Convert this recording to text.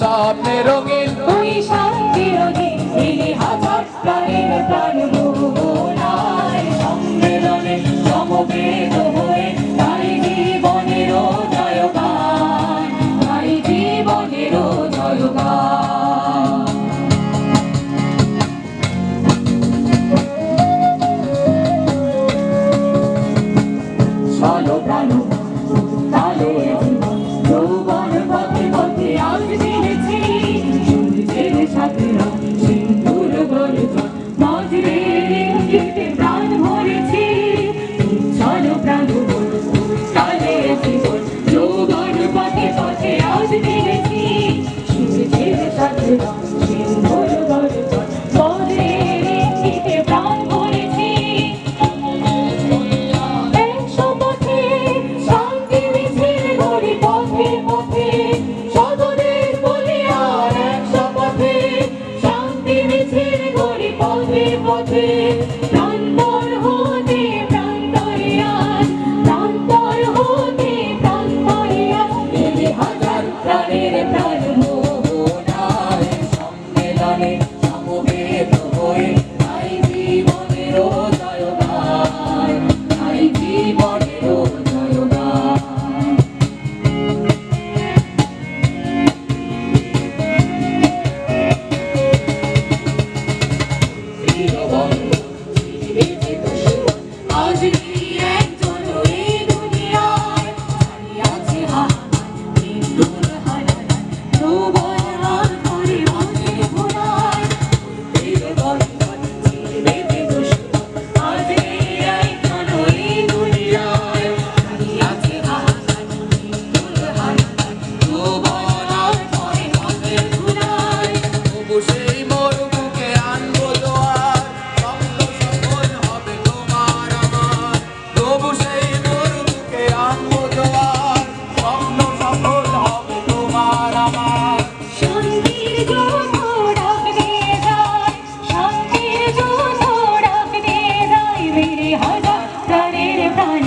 স্বপ্নে রঙিন ওই শান্তি রঙিন মিলি হাজার প্রাণের প্রাণ মোহনায় সম্মেলনে সমবেত হয়ে তাই জীবনেরও জয়গান, তাই জীবনেরও জয়গান। চলো প্রাণ তালে যৌবন পথে পথে আজ জেনেছি সূর্যের সাথে সিন্ধুর গর্জন বজ্রের ইঙ্গিতে প্রাণ ভরেছি। চলো প্রাণ তালে জীবন যৌবন পথে পথে আজ জেনেছি সূর্যের সাথে সিন্ধুর গর্জন বজ্রের ইঙ্গিতে প্রাণ ভরেছি। প্রান্তর হতে প্রান্তরে আজ, প্রান্তর হতে প্রান্তরে আজ মিলি হাজার প্রাণের প্রাণ মোহনায় সম্মেলনে সমবেত হয়ে তাই জীবনেরও জয়গান, তাই জীবনেরও জয়গান। আজ একজন এই দুনিয়ায় আছে মৃত্যুর হারায় যৌবন আর করে মনে ঘোরায় আজ একজন এই দুনিয়ায় আছে মৃত্যুর হারায় যৌবন আর করে মনে ঘোরায়। তবু সেই মোর বুকে আনবো জোয়ার স্বপ্ন সফল হবে তোমার আমার। তবু সেই মোর বুকে আনবো জোয়ার স্বপ্ন সফল হবে তোমার আমার। শান্তির জন্য ডাক দিয়ে যায়, শান্তির জন্য ডাক দিয়ে যায় মিলি হাজার প্রাণের প্রাণ